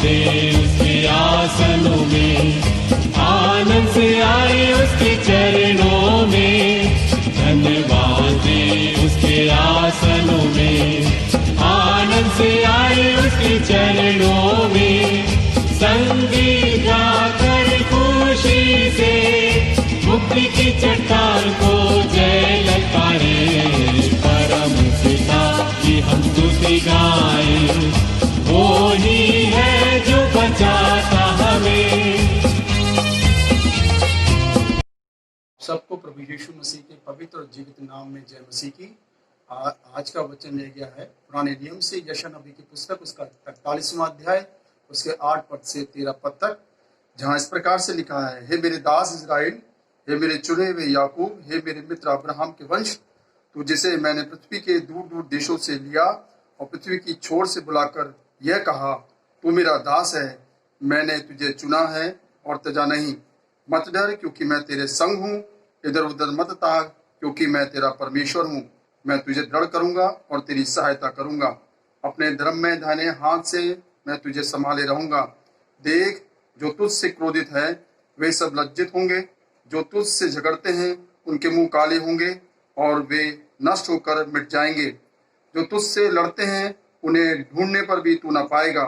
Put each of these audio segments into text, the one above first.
दे उसके आसनों में, आनंद से आए उसके चरणों में, धन्यवाद दे उसके आसनों में, आनंद से आए उसके चरणों में, संगीत गाकर खुशी से मुक्ति की चट्टान को जय ललकारे, परम पिता की हम स्तुति गाएं, वो ही है जो बचाता हमें। सबको प्रभु यीशु मसीह के पवित्र और जीवित नाम में जय मसीह की। आज का वचन ले गया है पुराने नियम से यशायाह नबी की पुस्तक, उसका 41वां अध्याय, उसके 8 पद से 13 पद तक, जहाँ इस प्रकार से लिखा है, हे मेरे दास इज़राइल, हे मेरे चुने हुए याकूब, हे मेरे मित्र अब्राहम के वंश, तू जिसे मैंने पृथ्वी के दूर दूर देशों से लिया और पृथ्वी की छोर से बुलाकर यह कहा, तू मेरा दास है, मैंने तुझे चुना है और तजा नहीं। मत डर, क्योंकि मैं तेरे संग हूँ, इधर उधर मत ताक, क्योंकि मैं तेरा परमेश्वर हूँ। मैं तुझे दृढ़ करूंगा और तेरी सहायता करूंगा, अपने धर्म में दाहिने हाथ से मैं तुझे संभाले रहूंगा। देख, जो तुझसे क्रोधित है वे सब लज्जित होंगे, जो तुझसे झगड़ते हैं उनके मुंह काले होंगे और वे नष्ट होकर मिट जाएंगे। जो तुझसे लड़ते हैं उन्हें ढूंढने पर भी तू न पाएगा,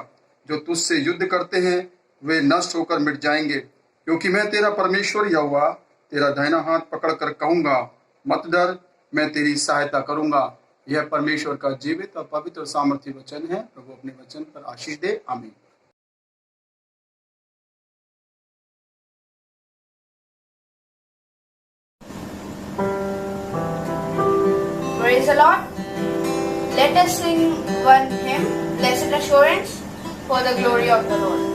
जो तुझसे युद्ध करते हैं वे नष्ट होकर मिट जाएंगे। क्योंकि मैं तेरा परमेश्वर यहोवा तेरा दाहिना हाथ पकड़कर कहूंगा, मत डर, मैं तेरी सहायता करूंगा। यह परमेश्वर का जीवित और पवित्र और सामर्थ्य वचन है। प्रभु अपने वचन पर आशीष दे। आमीन। Praise the Lord. Let us sing one hymn, Blessed Assurance, for the glory of the Lord.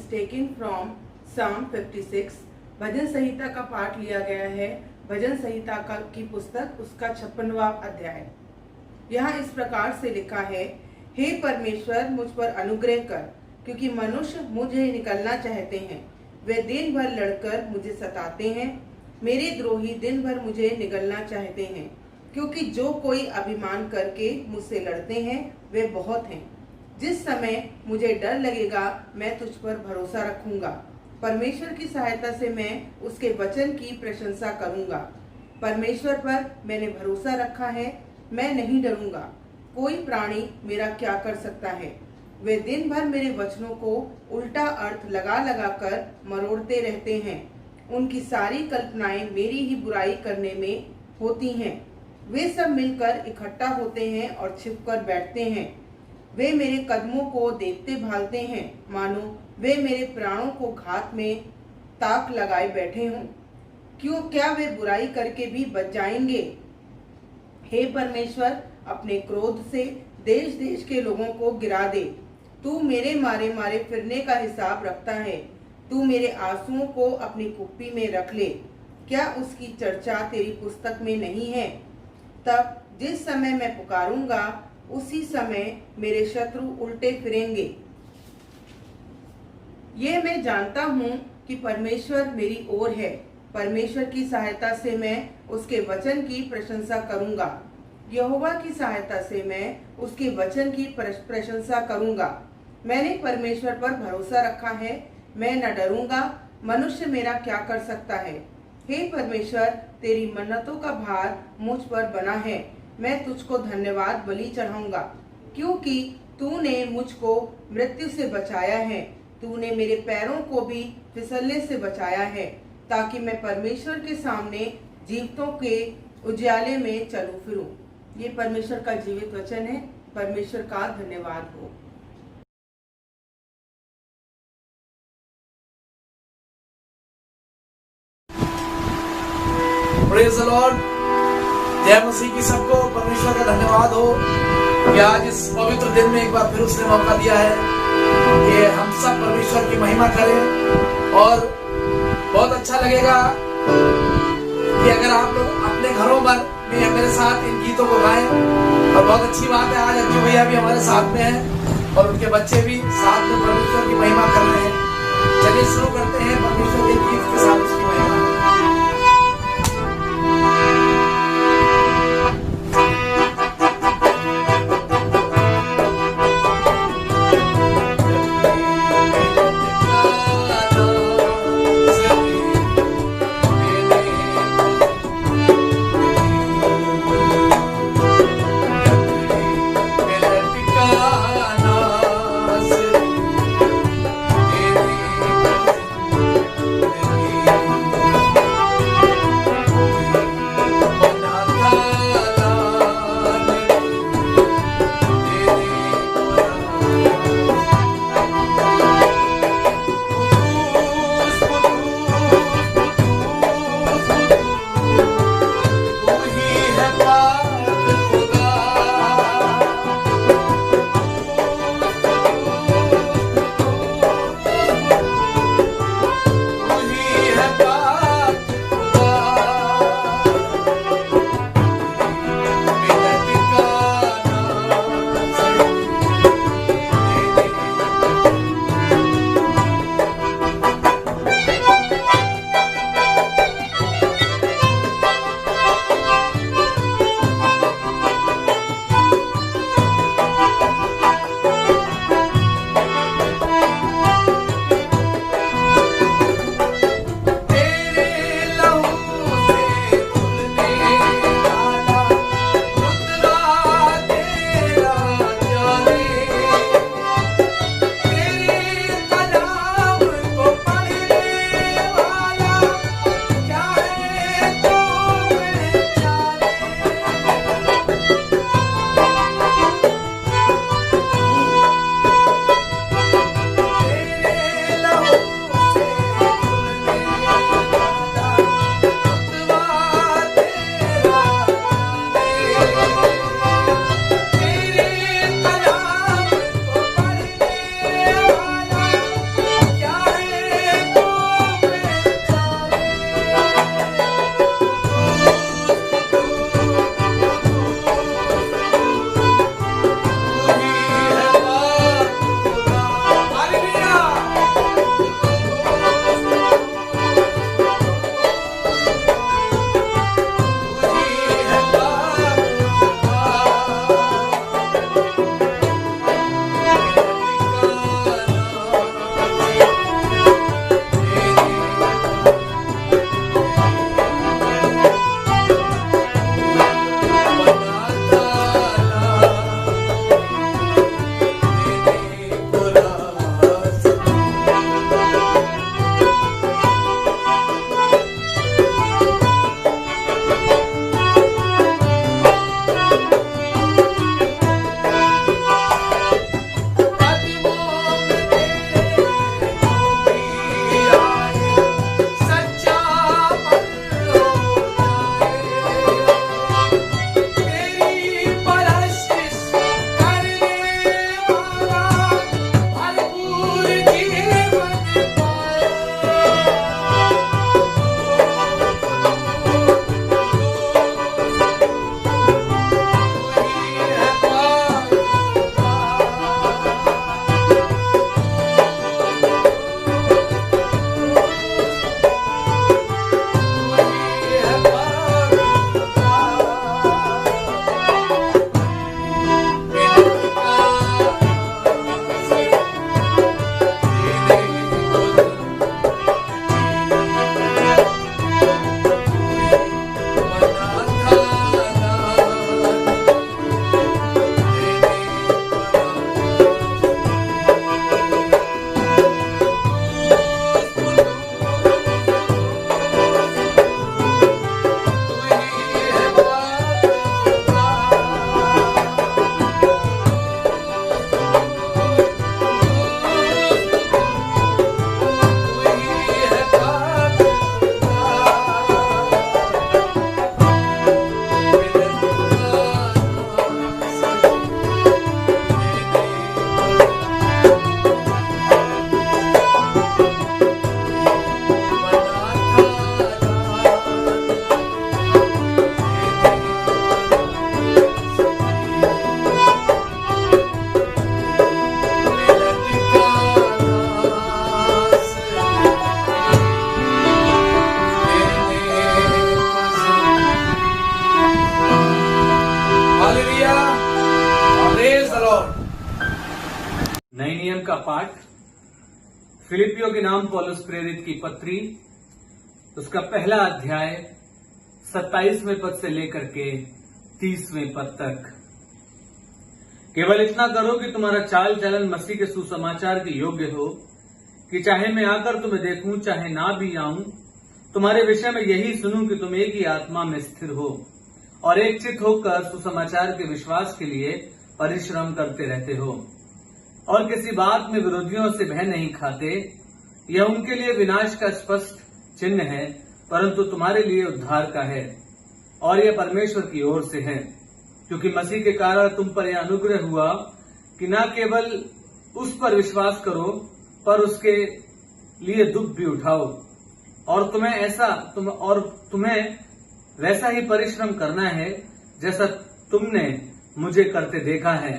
is taken from Psalm 56. भजन संहिता का पाठ लिया गया है भजन संहिता की पुस्तक उसका 56वां अध्याय। यहाँ इस प्रकार से लिखा है, हे परमेश्वर मुझ पर अनुग्रह कर, क्योंकि मनुष्य मुझे निकलना चाहते हैं। वे दिन भर लड़कर मुझे सताते हैं, मेरे द्रोही दिन भर मुझे निगलना चाहते हैं। क्योंकि जो कोई अभिमान करके मुझसे लड़ते हैं वे बहुत हैं। जिस समय मुझे डर लगेगा मैं तुझ पर भरोसा रखूंगा। परमेश्वर की सहायता से मैं उसके वचन की प्रशंसा करूंगा। परमेश्वर पर मैंने भरोसा रखा है, मैं नहीं डरूंगा। कोई प्राणी मेरा क्या कर सकता है? वे दिन भर मेरे वचनों को उल्टा अर्थ लगा लगा कर मरोड़ते रहते हैं। उनकी सारी कल्पनाएं मेरी ही बुराई करने में होती हैं। वे सब मिलकर इकट्ठा होते हैं और छिपकर बैठते हैं। वे मेरे कदमों को देखते भालते हैं, मानो वे मेरे प्राणों को घात में ताक लगाए बैठे हों। क्या वे बुराई करके भी बच जाएंगे? हे परमेश्वर, अपने क्रोध से देश देश के लोगों को गिरा दे। तू मेरे मारे मारे फिरने का हिसाब रखता है। तू मेरे आंसुओं को अपनी कुप्पी में रख ले। क्या उसकी चर्चा तेरी पुस्तक में नहीं है? तब जिस समय मैं पुकारूंगा उसी समय मेरे शत्रु उल्टे फिरेंगे। ये मैं जानता हूँ कि परमेश्वर मेरी ओर है। परमेश्वर की सहायता से मैं उसके वचन की प्रशंसा करूंगा। यहोवा की सहायता से मैं उसके वचन की प्रशंसा करूंगा। मैंने परमेश्वर पर भरोसा रखा है, मैं न डरूंगा। मनुष्य मेरा क्या कर सकता है? हे परमेश्वर, तेरी मन्नतों का भार मुझ पर बना है। मैं तुझको धन्यवाद बलि चढ़ाऊंगा, क्योंकि तूने मुझको मृत्यु से बचाया है। तूने मेरे पैरों को भी फिसलने से बचाया है, ताकि मैं परमेश्वर के सामने जीवितों के उजाले में चलूं फिरूं। ये परमेश्वर का जीवित वचन है। परमेश्वर का धन्यवाद हो। Praise the Lord. जय मसीह की सबको परमेश्वर का धन्यवाद हो कि आज इस पवित्र दिन में एक बार फिर उसने मौका दिया है कि हम सब परमेश्वर की महिमा करें। और बहुत अच्छा लगेगा कि अगर आप लोग अपने घरों पर में मेरे साथ इन गीतों को गाएं। और बहुत अच्छी बात है, आज अज्जू भैया भी हमारे साथ में हैं और उनके बच्चे भी साथ में परमेश्वर की महिमा कर रहे हैं। चलिए शुरू करते हैं परमेश्वर के गीत के साथ उसकी महिमा। मेरा ठिकाना सिर्फ फिलिपियों के नाम पौलुस प्रेरित की पत्री, उसका पहला अध्याय 27वें पद से लेकर के 30वें पद तक। केवल इतना करो कि तुम्हारा चाल चलन मसीह के सुसमाचार के योग्य हो, कि चाहे मैं आकर तुम्हें देखूं चाहे ना भी आऊं, तुम्हारे विषय में यही सुनूं कि तुम एक ही आत्मा में स्थिर हो और एक चित्त होकर सुसमाचार के विश्वास के लिए परिश्रम करते रहते हो और किसी बात में विरोधियों से भय नहीं खाते। यह उनके लिए विनाश का स्पष्ट चिन्ह है, परंतु तुम्हारे लिए उद्धार का है, और यह परमेश्वर की ओर से है, क्योंकि मसीह के कारण तुम पर यह अनुग्रह हुआ कि न केवल उस पर विश्वास करो, पर उसके लिए दुख भी उठाओ, और तुम्हें वैसा ही परिश्रम करना है जैसा तुमने मुझे करते देखा है,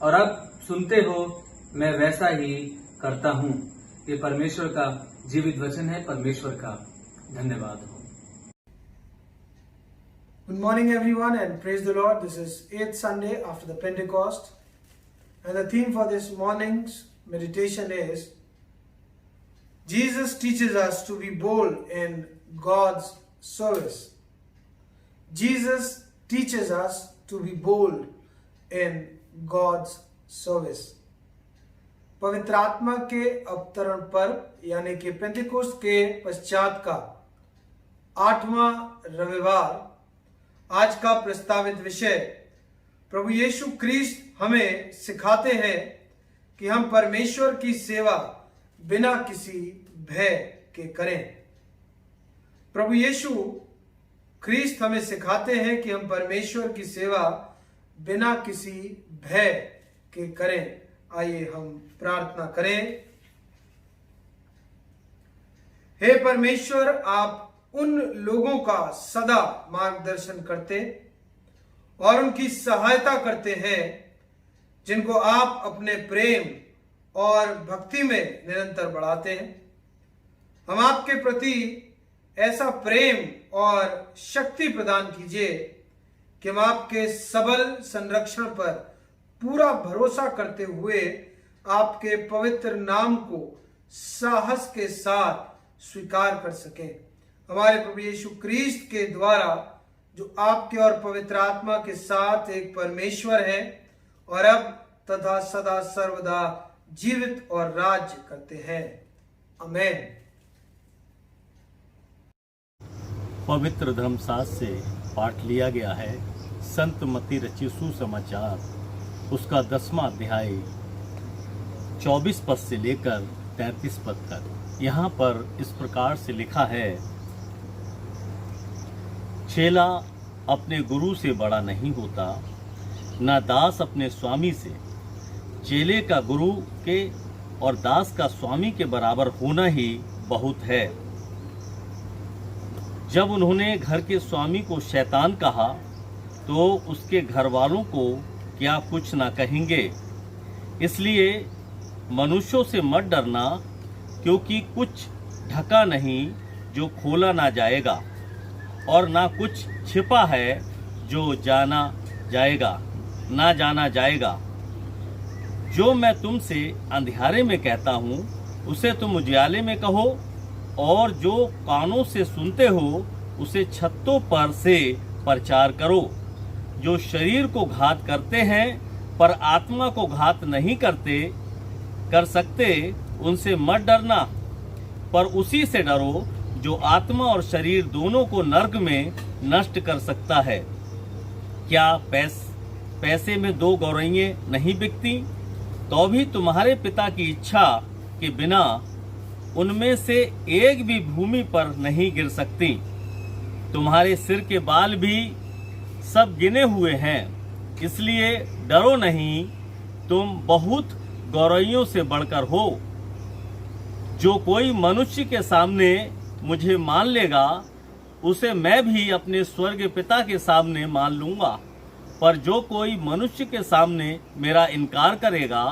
और अब सुनते हो मैं वैसा ही करता हूं। ये परमेश्वर का जीवित वचन है। परमेश्वर का धन्यवाद हो। Good morning everyone and praise the Lord. This is 8th Sunday after the Pentecost, and the theme for this morning's meditation is Jesus teaches us to be bold in God's service. Jesus teaches us to be bold in God's service. पवित्र आत्मा के अवतरण पर्व यानी कि Pentecost के पश्चात का 8वां रविवार, आज का प्रस्तावित विषय, प्रभु यीशु क्रिस्ट हमें सिखाते हैं कि हम परमेश्वर की सेवा बिना किसी भय के करें। प्रभु यीशु क्रिस्ट हमें सिखाते हैं कि हम परमेश्वर की सेवा बिना किसी भय के करें। आइए हम प्रार्थना करें। हे परमेश्वर, आप उन लोगों का सदा मार्गदर्शन करते और उनकी सहायता करते हैं जिनको आप अपने प्रेम और भक्ति में निरंतर बढ़ाते हैं। हम आपके प्रति ऐसा प्रेम और शक्ति प्रदान कीजिए कि हम आपके सबल संरक्षण पर पूरा भरोसा करते हुए आपके पवित्र नाम को साहस के साथ स्वीकार कर सकें। हमारे प्रभु यीशु क्रिस्ट के द्वारा, जो आपके और पवित्र आत्मा के साथ एक परमेश्वर है और अब तथा सदा सर्वदा जीवित और राज्य करते हैं। आमीन। पवित्र धर्मशास्त्र से पाठ लिया गया है संत मत्ती रचित सुसमाचार, उसका 10वां अध्याय 24 पद से लेकर 33 पद तक। यहाँ पर इस प्रकार से लिखा है, चेला अपने गुरु से बड़ा नहीं होता, न दास अपने स्वामी से। चेले का गुरु के और दास का स्वामी के बराबर होना ही बहुत है। जब उन्होंने घर के स्वामी को शैतान कहा तो उसके घर वालों को क्या कुछ ना कहेंगे। इसलिए मनुष्यों से मत डरना, क्योंकि कुछ ढका नहीं जो खोला ना जाएगा, और ना कुछ छिपा है जो जाना जाएगा। जो मैं तुमसे अंधियारे में कहता हूँ उसे तुम उजियाले में कहो, और जो कानों से सुनते हो उसे छतों पर से प्रचार करो। जो शरीर को घात करते हैं पर आत्मा को घात नहीं कर सकते, उनसे मत डरना, पर उसी से डरो जो आत्मा और शरीर दोनों को नरक में नष्ट कर सकता है। क्या पैसे में 2 गौरैयें नहीं बिकती? तो भी तुम्हारे पिता की इच्छा के बिना उनमें से एक भी भूमि पर नहीं गिर सकती। तुम्हारे सिर के बाल भी सब गिने हुए हैं, इसलिए डरो नहीं, तुम बहुत गौरैयों से बढ़कर हो। जो कोई मनुष्य के सामने मुझे मान लेगा, उसे मैं भी अपने स्वर्ग पिता के सामने मान लूंगा। पर जो कोई मनुष्य के सामने मेरा इनकार करेगा,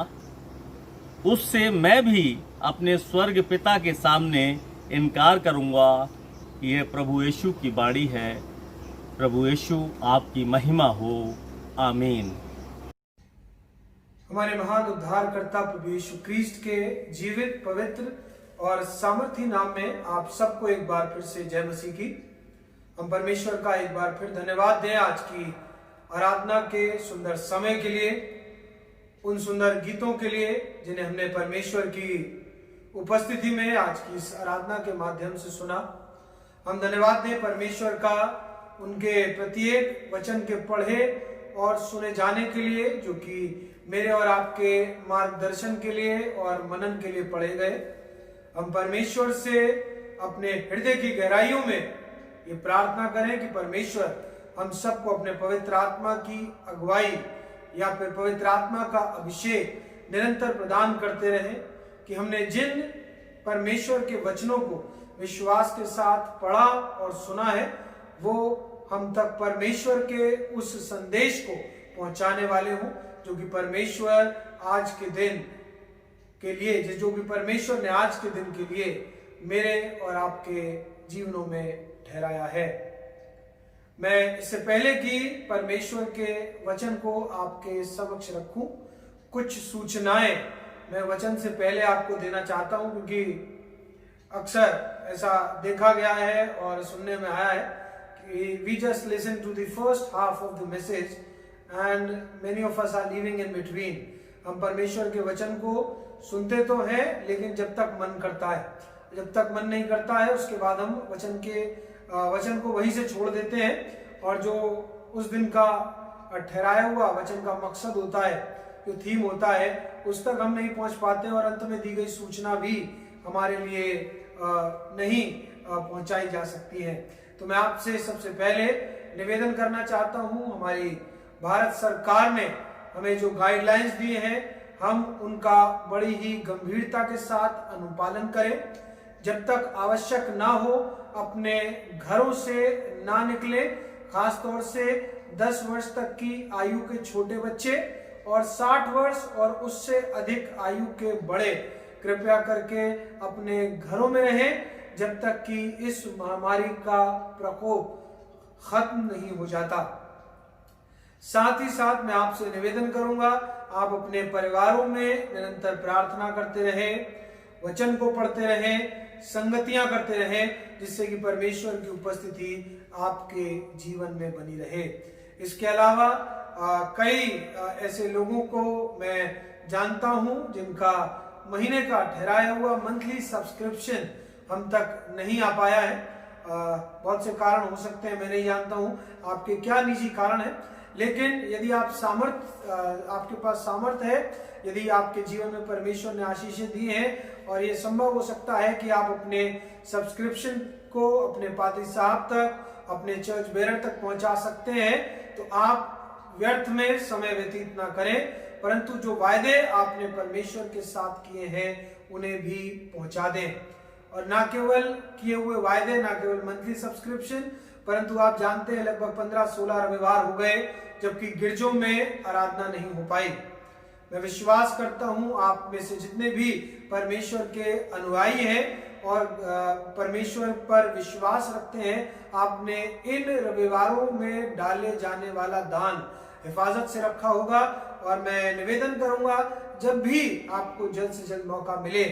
उससे मैं भी अपने स्वर्ग पिता के सामने इनकार करूंगा। यह प्रभु यीशु की वाणी है। प्रभु यीशु आपकी महिमा हो। आमीन। हमारे महान उद्धारकर्ता प्रभु यीशु क्रिस्ट के जीवित, पवित्र और सामर्थी नाम में आप सबको एक बार फिर से जय मसीह की। हम परमेश्वर का एक बार फिर धन्यवाद दें आज की आराधना के सुंदर समय के लिए, उन सुंदर गीतों के लिए जिन्हें हमने परमेश्वर की उपस्थिति में आज की इस आराधना के माध्यम से सुना। हम धन्यवाद दें परमेश्वर का उनके प्रत्येक वचन के पढ़े और सुने जाने के लिए, जो कि मेरे और आपके मार्गदर्शन के लिए और मनन के लिए पढ़े गए। हम परमेश्वर से अपने हृदय की गहराइयों में ये प्रार्थना करें कि परमेश्वर हम सबको अपने पवित्र आत्मा की अगुवाई या फिर पवित्र आत्मा का अभिषेक निरंतर प्रदान करते रहें, कि हमने जिन परमेश्वर के वचनों को विश्वास के साथ पढ़ा और सुना है वो हम तक परमेश्वर के उस संदेश को पहुंचाने वाले हों जो कि परमेश्वर आज के दिन के लिए, जो कि परमेश्वर ने आज के दिन के लिए मेरे और आपके जीवनों में ठहराया है। मैं इससे पहले कि परमेश्वर के वचन को आपके समक्ष रखूं, कुछ सूचनाएं मैं वचन से पहले आपको देना चाहता हूं, क्योंकि अक्सर ऐसा देखा गया है और सुनने में आया है कि we just listen to the first half of the message and many of us are living in between। हम परमेश्वर के वचन को सुनते तो हैं, लेकिन जब तक मन करता है, जब तक मन नहीं करता है उसके बाद हम वचन को वहीं से छोड़ देते हैं, और जो उस दिन का ठहराया हुआ वचन का मकसद होता है, जो थीम होता है, उस तक हम नहीं पहुंच पाते और अंत में दी गई सूचना भी हमारे लिए नहीं पहुंचाई जा सकती है। तो मैं आपसे सबसे पहले निवेदन करना चाहता हूं, हमारी भारत सरकार ने हमें जो गाइडलाइंस दिए हैं हम उनका बड़ी ही गंभीरता के साथ अनुपालन करें। जब तक आवश्यक ना हो अपने घरों से ना निकले, खासतौर से 10 वर्ष तक की आयु के छोटे बच्चे और 60 वर्ष और उससे अधिक आयु के बड़े कृपया करके अपने घरों में रहें जब तक कि इस महामारी का प्रकोप खत्म नहीं हो जाता। साथ ही साथ मैं आपसे निवेदन करूंगा, आप अपने परिवारों में निरंतर प्रार्थना करते रहें, वचन को पढ़ते रहें, संगतियां करते रहें, जिससे कि परमेश्वर की उपस्थिति आपके जीवन में बनी रहे। इसके अलावा कई ऐसे लोगों को मैं जानता हूं जिनका महीने का ठहराया हुआ मंथली सब्सक्रिप्शन हम तक नहीं आ पाया है। बहुत से कारण हो सकते हैं, मैं नहीं जानता हूं आपके क्या निजी कारण है, लेकिन यदि आपके पास सामर्थ है, यदि आपके जीवन में परमेश्वर ने आशीषें दी हैं और ये संभव हो सकता है कि आप अपने सब्सक्रिप्शन को अपने पादरी साहब तक, अपने चर्च बेरर तक पहुंचा सकते हैं, तो आप व्यर्थ में समय व्यतीत ना करें, परंतु जो वायदे आपने परमेश्वर के साथ किए हैं उन्हें भी पहुंचा दें। और ना केवल किए हुए वायदे, ना केवल मंथली सब्सक्रिप्शन, परंतु आप जानते हैं लगभग 15-16 रविवार हो गए जबकि गिरजों में आराधना नहीं हो पाई। मैं विश्वास करता हूं आप में से जितने भी परमेश्वर के अनुयायी हैं और परमेश्वर पर विश्वास रखते हैं, आपने इन रविवारों में डाले जाने वाला दान हिफाजत से रखा होगा। और मैं निवेदन करूंगा, जब भी आपको जल्द से जल्द मौका मिले,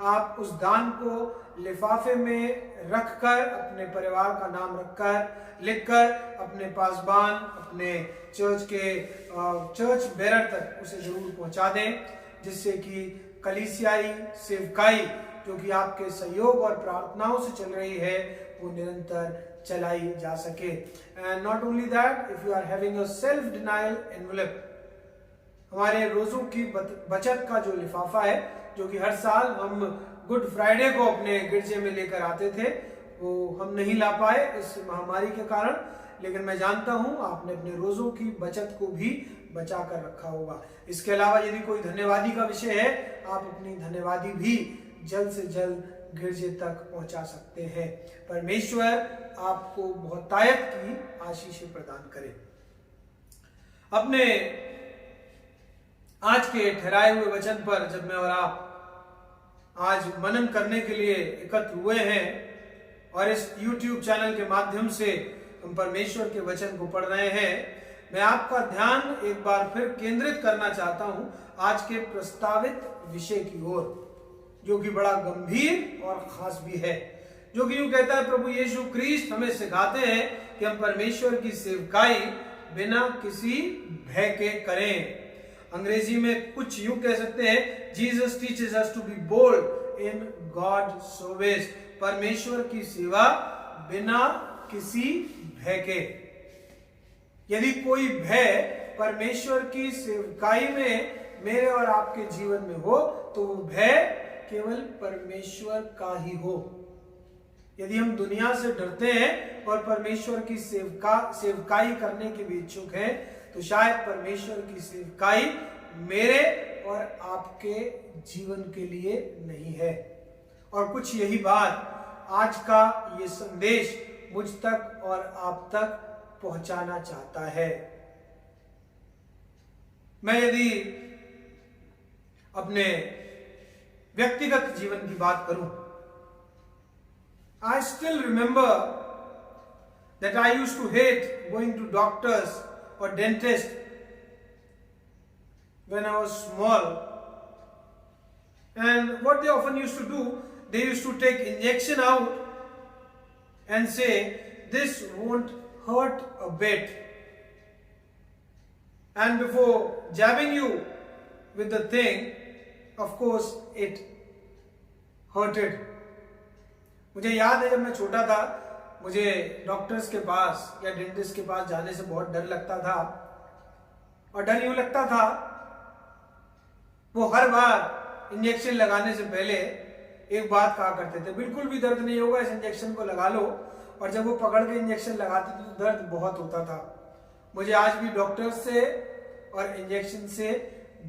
आप उस दान को लिफाफे में रखकर, अपने परिवार का नाम रखकर, लिखकर अपने पासबान, अपने चर्च बेरर तक उसे जरूर पहुंचा दें, जिससे कि कलीसियाई सेवकाई जो कि आपके सहयोग और प्रार्थनाओं से चल रही है वो निरंतर चलाई जा सके। And not only that, if you are having a self denial envelope, हमारे रोजों की बचत का जो लिफाफा है, जो कि हर साल हम गुड फ्राइडे को अपने गिरजे में लेकर आते थे, वो हम नहीं ला पाए इस महामारी के कारण, लेकिन मैं जानता हूं आपने अपने रोजों की बचत को भी बचा कर रखा होगा। इसके अलावा यदि कोई धन्यवादी का विषय है, आप अपनी धन्यवादी भी जल्द से जल्द गिरजे तक पहुंचा सकते हैं। परमेश्वर आपको बहुतायत की आशीष प्रदान करे। अपने आज के ठहराए हुए वचन पर जब मैं और आप आज मनन करने के लिए एकत्र हुए हैं और इस YouTube चैनल के माध्यम से हम परमेश्वर के वचन को पढ़ रहे हैं, मैं आपका ध्यान एक बार फिर केंद्रित करना चाहता हूं आज के प्रस्तावित विषय की ओर, जो कि बड़ा गंभीर और खास भी है, जो कि यूं कहता है प्रभु यीशु क्रिस्ट हमें सिखाते हैं कि हम परमेश्वर की सेवकाई बिना किसी भय के करें। अंग्रेजी में कुछ यूं कह सकते हैं, Jesus teaches us to be bold in God service, परमेश्वर की सेवा बिना किसी भय के। यदि कोई भय परमेश्वर की सेवकाई में मेरे और आपके जीवन में हो तो वो भय केवल परमेश्वर का ही हो। यदि हम दुनिया से डरते हैं और परमेश्वर की सेवकाई करने के भी इच्छुक हैं तो शायद परमेश्वर की सेवकाई मेरे और आपके जीवन के लिए नहीं है। और कुछ यही बात आज का ये संदेश मुझ तक और आप तक पहुंचाना चाहता है। मैं यदि अपने व्यक्तिगत जीवन की बात करूं, I still remember that I used to hate going to doctors or dentist when I was small. And what they often used to do, they used to take injection out and say, this won't hurt a bit. And before jabbing you with the thing, of course it hurted. मुझे याद है जब मैं छोटा था, मुझे doctors के पास या डेंटिस्ट के पास जाने से बहुत डर लगता था। और डर यूं लगता था, वो हर बार इंजेक्शन लगाने से पहले एक बात कहा करते थे, बिल्कुल भी दर्द नहीं होगा, इस इंजेक्शन को लगा लो। और जब वो पकड़ के इंजेक्शन लगाते थे तो दर्द बहुत होता था। मुझे आज भी डॉक्टर से और इंजेक्शन से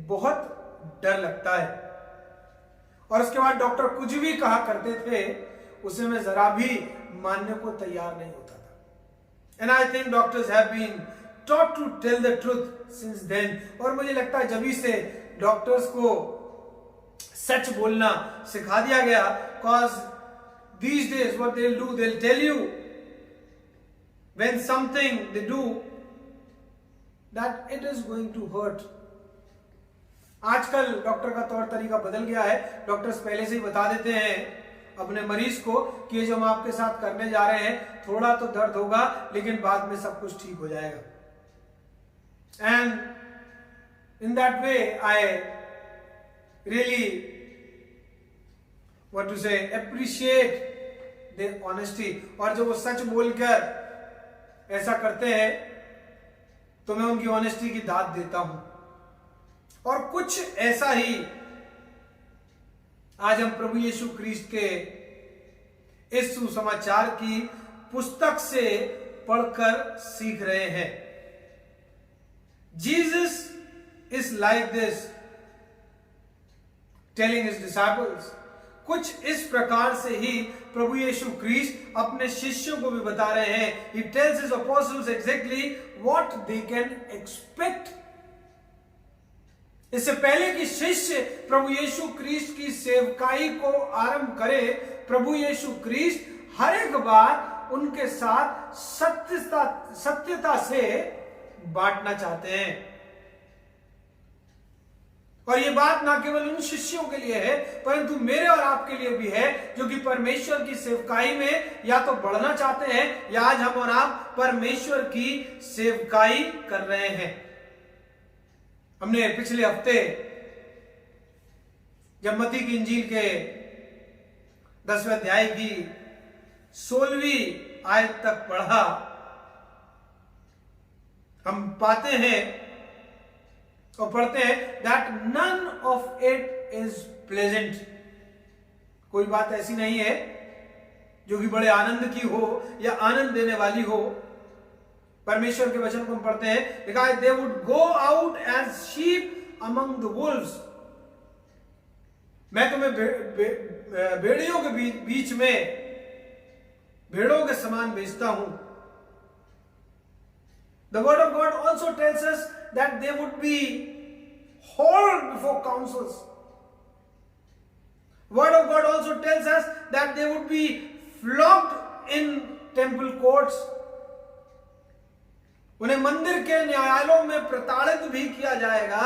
बहुत डर लगता है। और उसके बाद डॉक्टर कुछ भी कहा करते थे उसे मैं जरा भी मानने को तैयार नहीं होता था। And I think doctors have been taught to tell the truth since then. और मुझे लगता है जभी से डॉक्टर्स को सच बोलना सिखा दिया गया, cause these days what they'll do, they'll tell you when something they do that it is going to hurt. आजकल डॉक्टर का तौर तरीका बदल गया है। डॉक्टर्स पहले से ही बता देते हैं अपने मरीज को कि जो हम आपके साथ करने जा रहे हैं थोड़ा तो दर्द होगा लेकिन बाद में सब कुछ ठीक हो जाएगा। And in that way I really what to say appreciate their honesty. और जब वो सच बोलकर ऐसा करते हैं तो मैं उनकी ऑनेस्टी की दाद देता हूं। और कुछ ऐसा ही आज हम प्रभु यीशु क्रिस्ट के इस सुसमाचार की पुस्तक से पढ़कर सीख रहे हैं। Jesus is like this telling his disciples. कुछ इस प्रकार से ही प्रभु यीशु क्रिस्ट अपने शिष्यों को भी बता रहे हैं। He tells his apostles exactly what they can expect. इससे पहले कि शिष्य प्रभु यीशु क्रिस्ट की सेवकाई को आरंभ करे, प्रभु यीशु क्रिस्ट हर एक बात उनके साथ सत्यता से बांटना चाहते हैं। और ये बात ना केवल उन शिष्यों के लिए है परंतु मेरे और आपके लिए भी है जो कि परमेश्वर की सेवकाई में या तो बढ़ना चाहते हैं या आज हम और आप परमेश्वर की सेवकाई कर रहे हैं। हमने पिछले हफ्ते जब मत्ती की इंजील के 10वें अध्याय की 16वीं आयत तक पढ़ा, हम पाते हैं और पढ़ते हैं that none of it is pleasant. कोई बात ऐसी नहीं है जो कि बड़े आनंद की हो या आनंद देने वाली हो। परमेश्वर के वचन को हम पढ़ते हैं, लिखा है they would go out as sheep among the wolves. मैं तुम्हें भेड़ियों के बीच में भेड़ों के समान भेजता हूं। The word of God also tells us that they would be hauled before councils. Word of God also tells us that they would be flogged in temple courts. उन्हें मंदिर के न्यायालयों में प्रताड़ित भी किया जाएगा।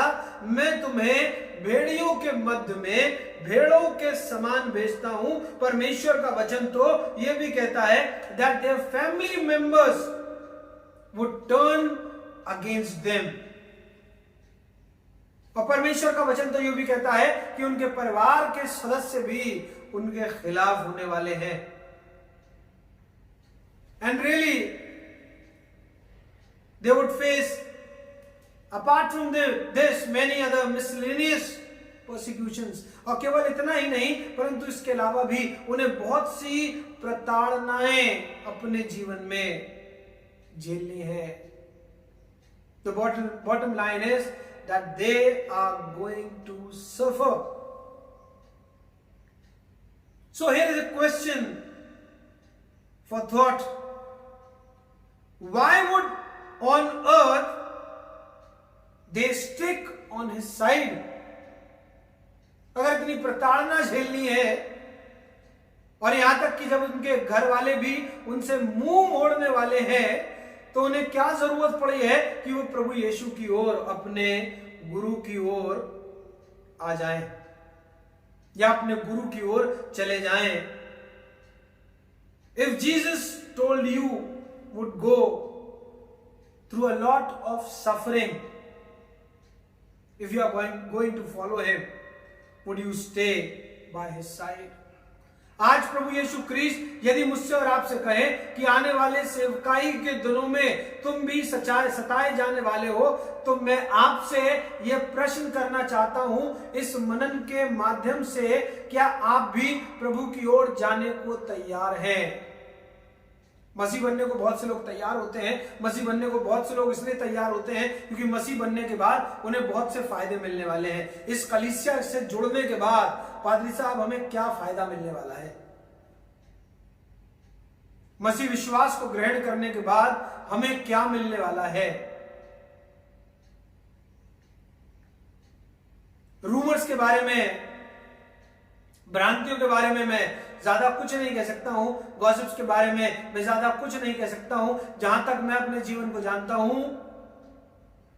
मैं तुम्हें भेड़ियों के मध्य में भेड़ों के समान भेजता हूं। परमेश्वर का वचन तो यह भी कहता है that their family members would turn against them. और परमेश्वर का वचन तो यह भी कहता है कि उनके परिवार के सदस्य भी उनके खिलाफ होने वाले हैं। And really they would face, apart from this, many other miscellaneous persecutions। और केवल इतना ही नहीं परंतु इसके अलावा भी उन्हें बहुत सी प्रताड़नाएं अपने जीवन में झेलनी है। The bottom line is that they are going to suffer। So here is a question for thought। Why would on earth they stick on his side? अगर इतनी प्रताड़ना झेलनी है और यहां तक कि जब उनके घर वाले भी उनसे मुंह मोड़ने वाले हैं तो उन्हें क्या जरूरत पड़ी है कि वो प्रभु यीशु की ओर, अपने गुरु की ओर आ जाएं या अपने गुरु की ओर चले जाएं। If Jesus told you would go through a lot of suffering, if you are going to follow him, would you stay by his side? आज प्रभु यीशु क्रिस्ट यदि मुझसे और आपसे कहे कि आने वाले सेवकाई के दिनों में तुम भी सताए जाने वाले हो, तो मैं आपसे यह प्रश्न करना चाहता हूं इस मनन के माध्यम से, क्या आप भी प्रभु की ओर जाने को तैयार हैं? मसीह बनने को बहुत से लोग तैयार होते हैं। मसीह बनने को बहुत से लोग इसलिए तैयार होते हैं क्योंकि मसीह बनने के बाद उन्हें बहुत से फायदे मिलने वाले हैं। इस कलीसिया से जुड़ने के बाद पादरी साहब हमें क्या फायदा मिलने वाला है? मसीह विश्वास को ग्रहण करने के बाद हमें क्या मिलने वाला है? रूमर्स के बारे में, भ्रांतियों के बारे में मैं ज्यादा कुछ नहीं कह सकता हूं। गॉसिप्स के बारे में मैं ज्यादा कुछ नहीं कह सकता हूं। जहां तक मैं अपने जीवन को जानता हूं,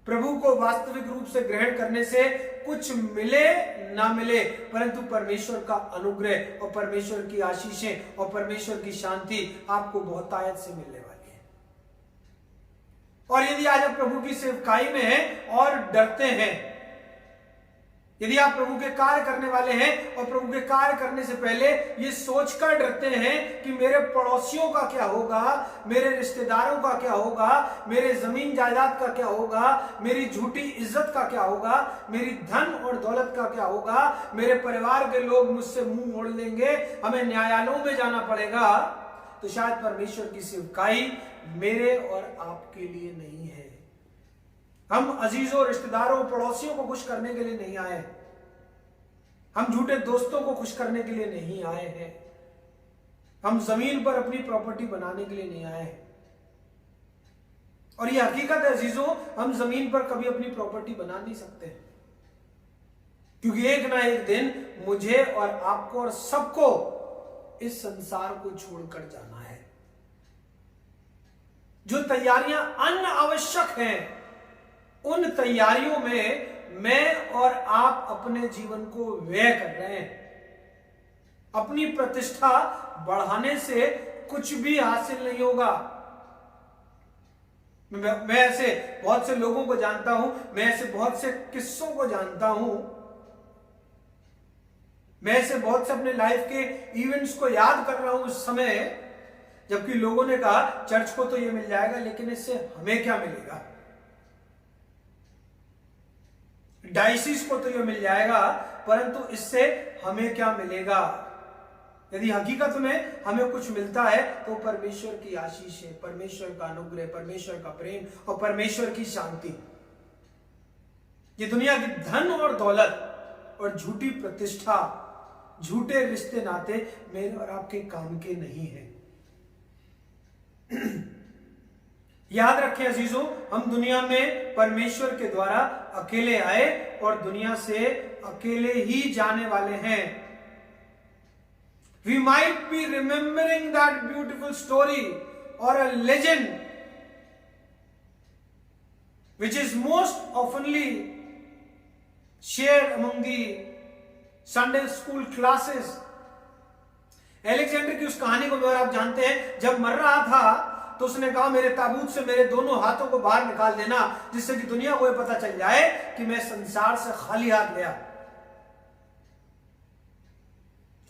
प्रभु को वास्तविक रूप से ग्रहण करने से कुछ मिले ना मिले, परंतु परमेश्वर का अनुग्रह और परमेश्वर की आशीषें और परमेश्वर की शांति आपको बहुतायत से मिलने वाली है। और यदि आज आप प्रभु की सेवकाई में हैं और डरते हैं, यदि आप प्रभु के कार्य करने वाले हैं और प्रभु के कार्य करने से पहले ये सोचकर डरते हैं कि मेरे पड़ोसियों का क्या होगा, मेरे रिश्तेदारों का क्या होगा, मेरे जमीन जायदाद का क्या होगा, मेरी झूठी इज्जत का क्या होगा, मेरी धन और दौलत का क्या होगा, मेरे परिवार के लोग मुझसे मुंह मोड़ लेंगे, हमें न्यायालयों में जाना पड़ेगा, तो शायद परमेश्वर की सेवकाई मेरे और आपके लिए नहीं है। हम अजीजों, रिश्तेदारों, पड़ोसियों को खुश करने के लिए नहीं आए। हम झूठे दोस्तों को खुश करने के लिए नहीं आए हैं। हम जमीन पर अपनी प्रॉपर्टी बनाने के लिए नहीं आए हैं। और ये हकीकत है अजीजों, हम जमीन पर कभी अपनी प्रॉपर्टी बना नहीं सकते, क्योंकि एक ना एक दिन मुझे और आपको और सबको इस संसार को छोड़कर जाना है। जो तैयारियां अनावश्यक हैं, उन तैयारियों में मैं और आप अपने जीवन को व्यय कर रहे हैं। अपनी प्रतिष्ठा बढ़ाने से कुछ भी हासिल नहीं होगा। मैं ऐसे बहुत से लोगों को जानता हूं, मैं ऐसे बहुत से किस्सों को जानता हूं, मैं ऐसे बहुत से अपने लाइफ के इवेंट्स को याद कर रहा हूं उस समय, जबकि लोगों ने कहा चर्च को तो ये मिल जाएगा, लेकिन इससे हमें क्या मिलेगा? डायसिस को तो ये मिल जाएगा, परंतु इससे हमें क्या मिलेगा? यदि हकीकत में हमें कुछ मिलता है तो परमेश्वर की आशीष है, परमेश्वर का अनुग्रह, परमेश्वर का प्रेम और परमेश्वर की शांति। ये दुनिया की धन और दौलत और झूठी प्रतिष्ठा, झूठे रिश्ते नाते मेरे और आपके काम के नहीं है। याद रखें अजीजों, हम दुनिया में परमेश्वर के द्वारा अकेले आए और दुनिया से अकेले ही जाने वाले हैं। We might be remembering that beautiful story or a legend which is most oftenly shared among the Sunday school classes. Alexander की उस कहानी को अगर आप जानते हैं, जब मर रहा था तो उसने कहा मेरे ताबूत से मेरे दोनों हाथों को बाहर निकाल देना, जिससे कि दुनिया को यह पता चल जाए कि मैं संसार से खाली हाथ गया।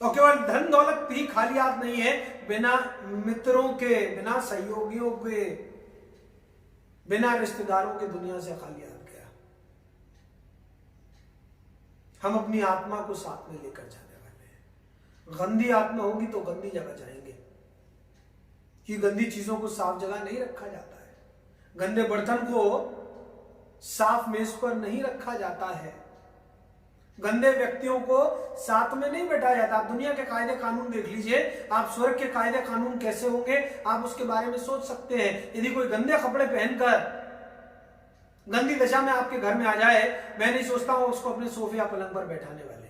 और केवल धन दौलत ही खाली हाथ नहीं है, बिना मित्रों के, बिना सहयोगियों के, बिना रिश्तेदारों के दुनिया से खाली हाथ गया। हम अपनी आत्मा को साथ में लेकर जाने वाले हैं। गंदी आत्मा होगी तो गंदी जगह जाएंगे, कि गंदी चीजों को साफ जगह नहीं रखा जाता है। गंदे बर्तन को साफ मेज पर नहीं रखा जाता है। गंदे व्यक्तियों को साथ में नहीं बैठाया जाता। आप दुनिया के कायदे कानून देख लीजिए, आप स्वर्ग के कायदे कानून कैसे होंगे आप उसके बारे में सोच सकते हैं। यदि कोई गंदे कपड़े पहनकर गंदी दशा में आपके घर में आ जाए, मैं नहीं सोचता हूं उसको अपने सोफे या पलंग पर बैठाने वाले,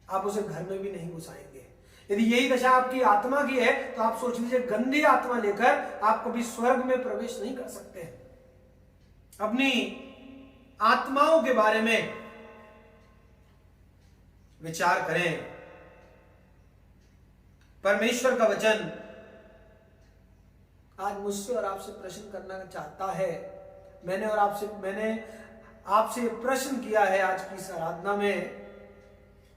आप उसे घर में भी नहीं घुसाएंगे। यदि यही दशा आपकी आत्मा की है तो आप सोच लीजिए, गंदी आत्मा लेकर आप कभी स्वर्ग में प्रवेश नहीं कर सकते। अपनी आत्माओं के बारे में विचार करें। परमेश्वर का वचन आज मुझसे और आपसे प्रश्न करना चाहता है। मैंने आपसे प्रश्न किया है आज की इस आराधना में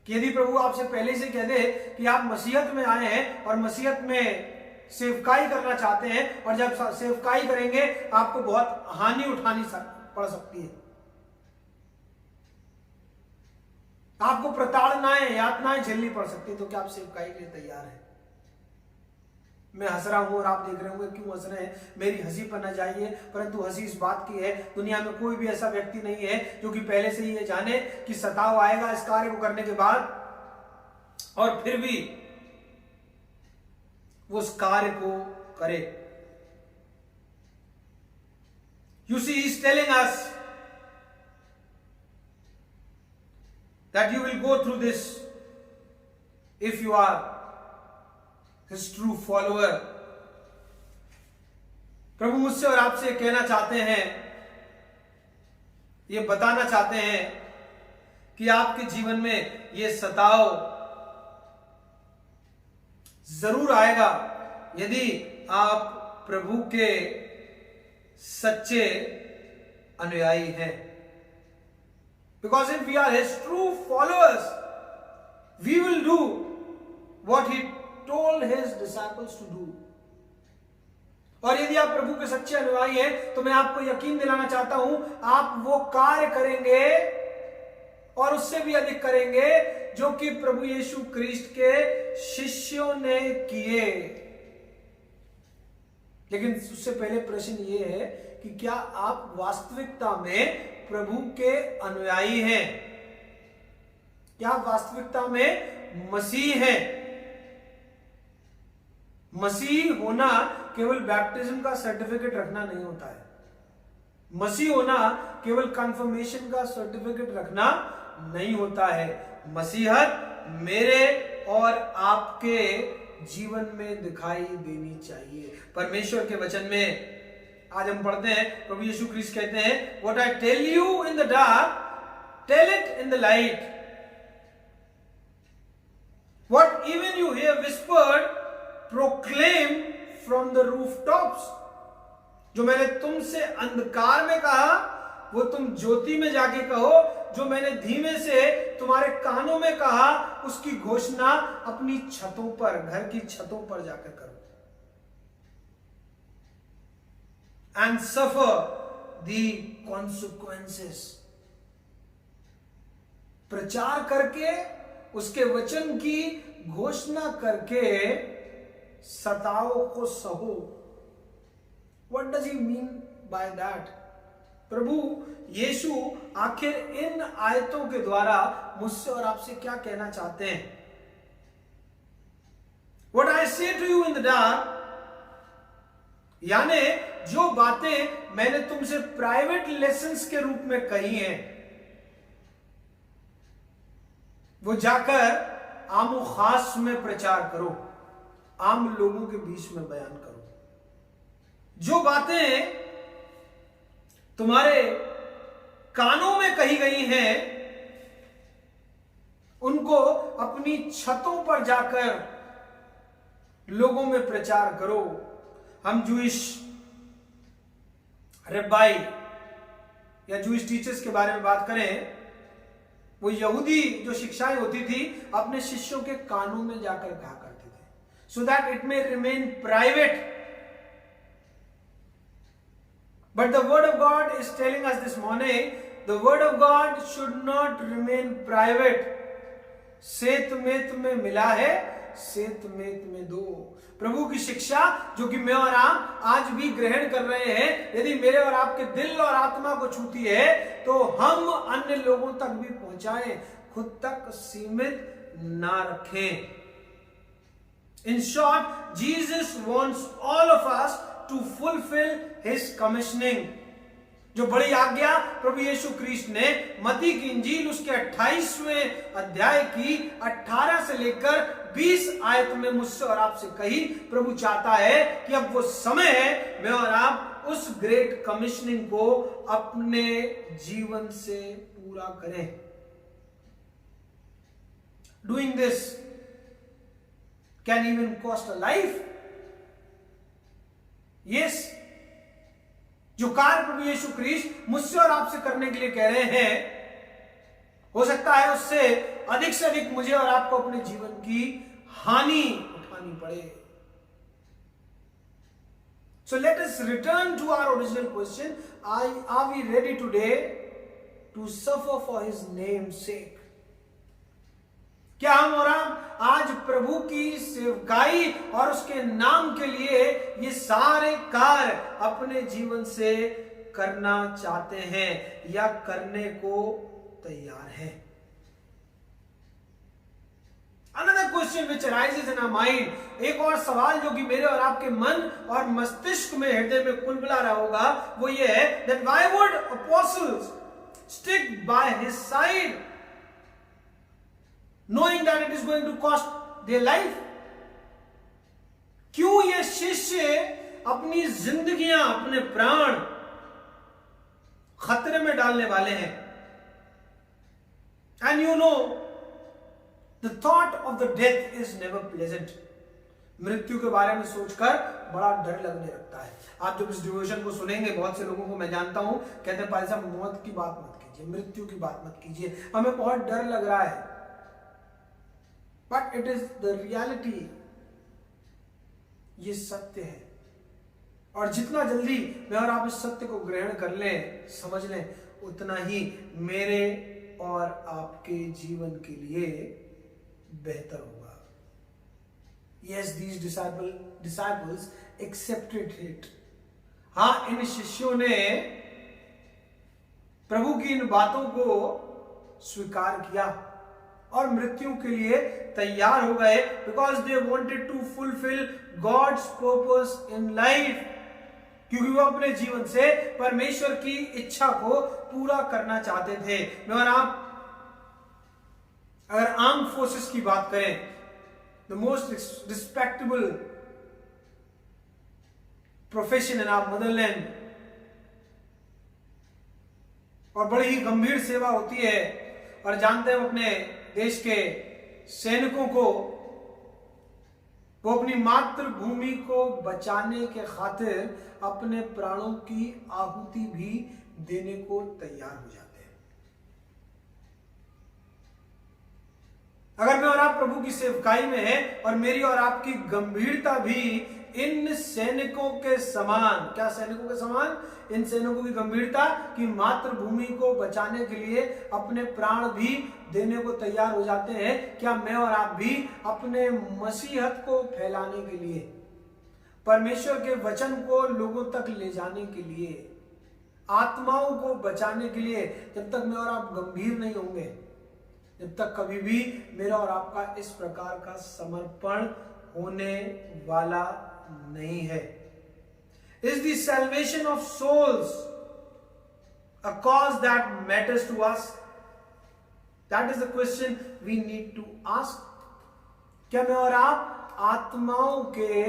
कि यदि प्रभु आपसे पहले से कह दे कि आप मसीहत में आए हैं और मसीहत में सेवकाई करना चाहते हैं, और जब सेवकाई करेंगे आपको बहुत हानि उठानी पड़ सकती है, आपको प्रताड़नाएं, यातनाएं झेलनी पड़ सकती है, तो क्या आप सेवकाई के लिए तैयार हैं? मैं हंस रहा हूं और आप देख रहे होंगे क्यों हंस रहे हैं। मेरी हंसी पर न जाइए, परंतु हंसी इस बात की है, दुनिया में कोई भी ऐसा व्यक्ति नहीं है जो कि पहले से ही ये जाने कि सताव आएगा इस कार्य को करने के बाद, और फिर भी वो उस कार्य को करे। You see, he is telling us that you will go through this if you are his true follower. प्रभु मुझसे और आपसे कहना चाहते हैं, ये बताना चाहते हैं कि आपके जीवन में ये सताव जरूर आएगा यदि आप प्रभु के सच्चे अनुयायी हैं। Because if we are his true followers, we will do what he told his disciples to do. और यदि आप प्रभु के सच्चे अनुयायी हैं तो मैं आपको यकीन दिलाना चाहता हूं, आप वो कार्य करेंगे और उससे भी अधिक करेंगे जो कि प्रभु यीशु क्रिस्ट के शिष्यों ने किए। लेकिन उससे पहले प्रश्न ये है कि क्या आप वास्तविकता में प्रभु के अनुयायी हैं? क्या आप वास्तविकता में मसीह हैं? मसीह होना केवल बैप्टिज्म का सर्टिफिकेट रखना नहीं होता है। मसीह होना केवल कंफर्मेशन का सर्टिफिकेट रखना नहीं होता है। मसीहत मेरे और आपके जीवन में दिखाई देनी चाहिए। परमेश्वर के वचन में आज हम पढ़ते हैं, प्रभु यीशु क्रिस्ट कहते हैं, what I tell you in the dark tell it in the light, what even you hear whispered proclaim from the rooftops. जो मैंने तुमसे अंधकार में कहा वो तुम ज्योति में जाके कहो, जो मैंने धीमे से तुम्हारे कानों में कहा उसकी घोषणा अपनी छतों पर, घर की छतों पर जाकर करो। And suffer the consequences. प्रचार करके, उसके वचन की घोषणा करके सताओ को सहो। What does he mean by that? प्रभु यीशु आखिर इन आयतों के द्वारा मुझसे और आपसे क्या कहना चाहते हैं? What I say to you in the dark, यानी जो बातें मैंने तुमसे प्राइवेट लेसन्स के रूप में कही हैं, वो जाकर आमो खास में प्रचार करो, आम लोगों के बीच में बयान करो। जो बातें तुम्हारे कानों में कही गई हैं, उनको अपनी छतों पर जाकर लोगों में प्रचार करो। हम जूइश रब्बाई या जूइश टीचर्स के बारे में बात करें, वो यहूदी जो शिक्षाएं होती थी अपने शिष्यों के कानों में जाकर कहा करते थे, so that it may remain private. But the word of God is telling us this morning, the word of God should not remain private. से तुम्हें मिला है, से तुम्हें दो। प्रभु की शिक्षा जो कि मैं और आप आज भी ग्रहण कर रहे हैं, यदि मेरे और आपके दिल और आत्मा को छूती है तो हम अन्य लोगों तक भी पहुंचाएं, खुद तक सीमित ना रखें। In short, Jesus wants all of us to fulfill his commissioning। जो बड़ी आज्ञा प्रभु यीशु क्रिस्ट ने मत्ती की इंजील उसके 28वें अध्याय की 18 से लेकर 20 आयत में मुझसे और आपसे कही, प्रभु चाहता है कि अब वो समय है मैं और आप उस ग्रेट कमिश्निंग को अपने जीवन से पूरा करें। Doing this can even cost a life. Yes, जो कार्य प्रभु यीशु क्रिस्ट मुझसे और आपसे करने के लिए कह रहे हैं, हो सकता है उससे अधिक से अधिक मुझे और आपको अपने जीवन की हानि उठानी पड़े। So let us return to our original question. Are we ready today to suffer for his name's sake? क्या हम और आप आज प्रभु की सेवकाई और उसके नाम के लिए ये सारे कार्य अपने जीवन से करना चाहते हैं या करने को तैयार हैं? Another question which arises in our mind, एक और सवाल जो कि मेरे और आपके मन और मस्तिष्क में, हृदय में कुलबुला रहा होगा, वो ये है that why would apostles stick by his side knowing that it is going to cost their life? क्यों ये शिष्य अपनी जिंदगियां, अपने प्राण खतरे में डालने वाले हैं? And you know, the thought of the death is never pleasant. मृत्यु के बारे में सोचकर बड़ा डर लगने लगता है। आप जब इस डिवोशन को सुनेंगे, बहुत से लोगों को मैं जानता हूं कहते हैं भाई साहब मौत की बात मत कीजिए, मृत्यु की बात मत कीजिए, हमें बहुत डर लग रहा है। But it is the reality, ये सत्य है। और जितना जल्दी मैं और आप इस सत्य को ग्रहण कर लें, समझ लें, उतना ही मेरे और आपके जीवन के लिए बेहतर होगा। Yes, these disciples accepted it. हाँ, इन शिष्यों ने प्रभु की इन बातों को स्वीकार किया और मृत्यु के लिए तैयार हो गए, because they wanted to fulfil God's purpose in life, क्योंकि वो अपने जीवन से परमेश्वर की इच्छा को पूरा करना चाहते थे। मैं और आप अगर आर्म्ड फोर्सेस की बात करें, the most respectable profession in our motherland, और बड़ी ही गंभीर सेवा होती है, और जानते हैं अपने देश के सैनिकों को, वो अपनी मातृभूमि को बचाने के खातिर अपने प्राणों की आहुति भी देने को तैयार हो जाते हैं। अगर मैं और आप प्रभु की सेवकाई में हैं और मेरी और आपकी गंभीरता भी इन सैनिकों के समान, क्या सैनिकों के समान? इन सैनिकों की गंभीरता कि मातृभूमि को बचाने के लिए अपने प्राण भी देने को तैयार हो जाते हैं, क्या मैं और आप भी अपने मसीहत को फैलाने के लिए, परमेश्वर के वचन को लोगों तक ले जाने के लिए, आत्माओं को बचाने के लिए, जब तक मैं और आप गंभीर नहीं होंगे, जब तक कभी भी मेरा और आपका इस प्रकार का समर्पण होने वाला नहीं है? Is the salvation of souls a cause that matters to us? That is the question we need to ask. क्या मैं और आप आत्माओं के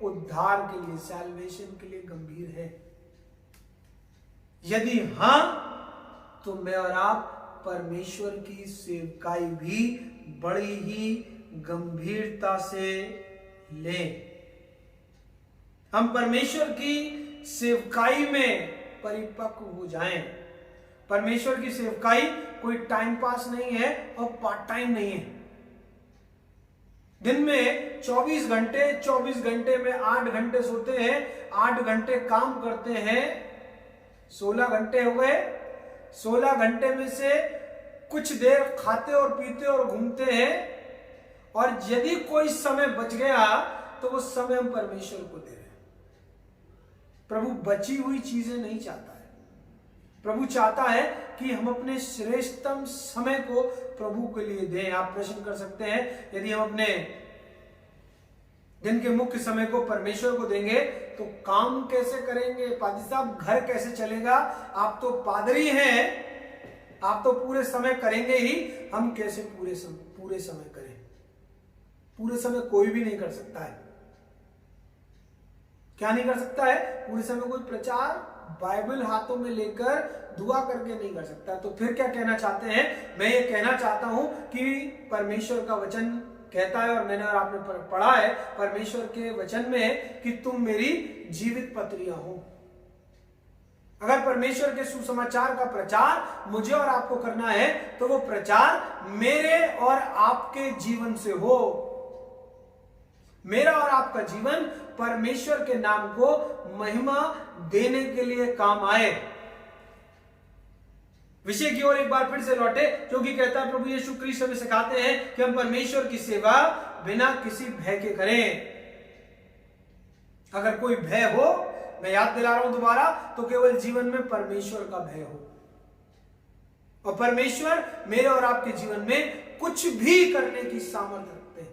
उद्धार के लिए, सैल्वेशन के लिए गंभीर है? यदि हाँ, तो मैं और आप परमेश्वर की सेवकाई भी बड़ी ही गंभीरता से लें। हम परमेश्वर की सेवकाई में परिपक्व हो जाएं। परमेश्वर की सेवकाई कोई टाइम पास नहीं है और पार्ट टाइम नहीं है। दिन में 24 घंटे में 8 घंटे सोते हैं, 8 घंटे काम करते हैं, 16 घंटे हो गए। 16 घंटे में से कुछ देर खाते और पीते और घूमते हैं, और यदि कोई समय बच गया तो वो समय हम परमेश्वर को दे रहे हैं। प्रभु बची हुई चीजें नहीं चाहता है। प्रभु चाहता है कि हम अपने श्रेष्ठतम समय को प्रभु के लिए दें। आप प्रश्न कर सकते हैं, यदि हम अपने दिन के मुख्य समय को परमेश्वर को देंगे तो काम कैसे करेंगे? पादी साहब, घर कैसे चलेगा? आप तो पादरी हैं, आप तो पूरे समय करेंगे ही, हम कैसे पूरे समय करें? पूरे समय कोई भी नहीं कर सकता है। क्या नहीं कर सकता है? पूरे समय कोई प्रचार बाइबल हाथों में लेकर दुआ करके नहीं कर सकता। तो फिर क्या कहना चाहते हैं? मैं ये कहना चाहता हूं कि परमेश्वर का वचन कहता है, और मैंने और आपने पढ़ा है परमेश्वर के वचन में, कि तुम मेरी जीवित पत्रियां हो। अगर परमेश्वर के सुसमाचार का प्रचार मुझे और आपको करना है तो वो प्रचार मेरे और आपके जीवन से हो। मेरा और आपका जीवन परमेश्वर के नाम को महिमा देने के लिए काम आए। विषय की ओर एक बार फिर से लौटे, जो कि कहता है प्रभु यीशु क्रिस्ट हमें सिखाते हैं कि हम परमेश्वर की सेवा बिना किसी भय के करें। अगर कोई भय हो, मैं याद दिला रहा हूं दोबारा, तो केवल जीवन में परमेश्वर का भय हो, और परमेश्वर मेरे और आपके जीवन में कुछ भी करने की सामर्थ्य रखते हैं।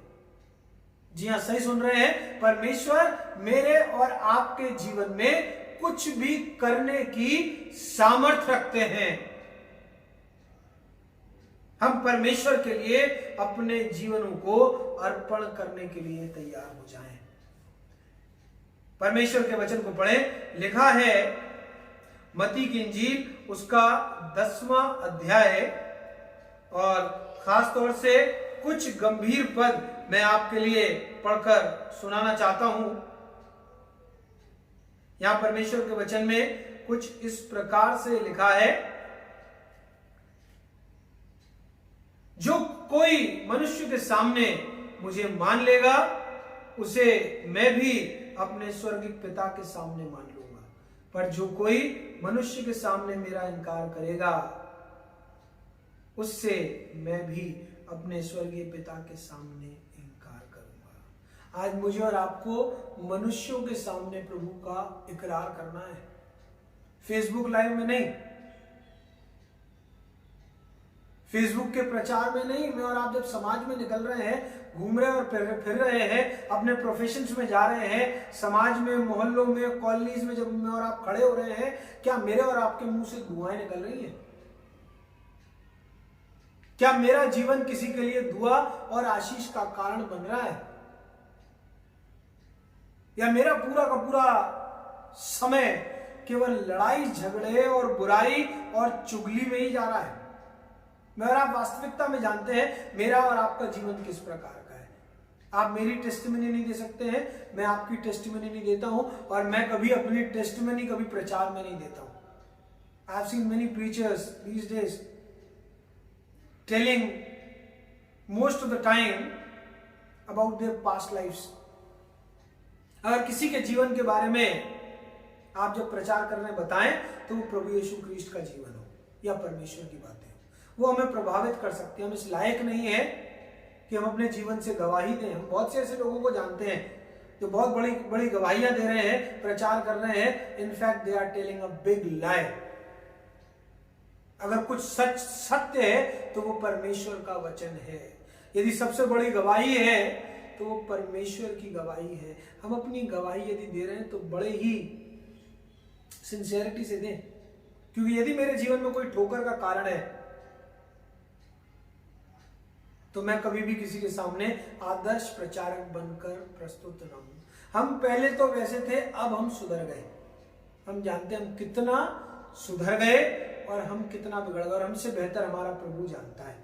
जी हां, सही सुन रहे हैं, परमेश्वर मेरे और आपके जीवन में कुछ भी करने की सामर्थ्य रखते हैं। हम परमेश्वर के लिए अपने जीवनों को अर्पण करने के लिए तैयार हो जाएं। परमेश्वर के वचन को पढ़ें। लिखा है मत्ती की इंजील उसका 10वां अध्याय, और खास तौर से कुछ गंभीर पद मैं आपके लिए पढ़कर सुनाना चाहता हूं। यहां परमेश्वर के वचन में कुछ इस प्रकार से लिखा है, जो कोई मनुष्य के सामने मुझे मान लेगा, उसे मैं भी अपने स्वर्गीय पिता के सामने मान लूंगा। पर जो कोई मनुष्य के सामने मेरा इनकार करेगा, उससे मैं भी अपने स्वर्गीय पिता के सामने इनकार करूंगा। आज मुझे और आपको मनुष्यों के सामने प्रभु का इकरार करना है, फेसबुक लाइव में नहीं, फेसबुक के प्रचार में नहीं। मैं और आप जब समाज में निकल रहे हैं, घूम रहे और फिर रहे हैं, अपने प्रोफेशंस में जा रहे हैं, समाज में, मोहल्लों में, कॉलोनीज में जब मैं और आप खड़े हो रहे हैं, क्या मेरे और आपके मुंह से दुआएं निकल रही हैं? क्या मेरा जीवन किसी के लिए दुआ और आशीष का कारण बन रहा है? या मेरा पूरा का पूरा समय केवल लड़ाई झगड़े और बुराई और चुगली में ही जा रहा है? मैं और आप वास्तविकता में जानते हैं मेरा और आपका जीवन किस प्रकार का है। आप मेरी टेस्टिमनी नहीं दे सकते हैं, मैं आपकी टेस्टिमनी नहीं देता हूं, और मैं कभी अपनी टेस्टिमनी कभी प्रचार में नहीं देता हूं। I have seen many preachers these days telling most of the time about their past lifes. अगर किसी के जीवन के बारे में आप जब प्रचार करने बताएं तो वो प्रभु यीशु क्रिस्ट का जीवन हो या परमेश्वर की बातें, वो हमें प्रभावित कर सकते हैं। हम इस लायक नहीं है कि हम अपने जीवन से गवाही दें। हम बहुत से ऐसे लोगों को जानते हैं जो बहुत बड़ी बड़ी गवाहियां दे रहे हैं, प्रचार कर रहे हैं, in fact they are telling a big lie. अगर कुछ सत्य है तो वो परमेश्वर का वचन है। यदि सबसे बड़ी गवाही है तो वो परमेश्वर की गवाही है। हम अपनी गवाही यदि दे रहे हैं तो बड़े ही सिंसियरिटी से दें, क्योंकि यदि मेरे जीवन में कोई ठोकर का कारण है तो मैं कभी भी किसी के सामने आदर्श प्रचारक बनकर प्रस्तुत न हूं। हम पहले तो वैसे थे, अब हम सुधर गए। हम जानते हैं हम कितना सुधर गए और हम कितना बिगड़ गए, और हमसे बेहतर हमारा प्रभु जानता है।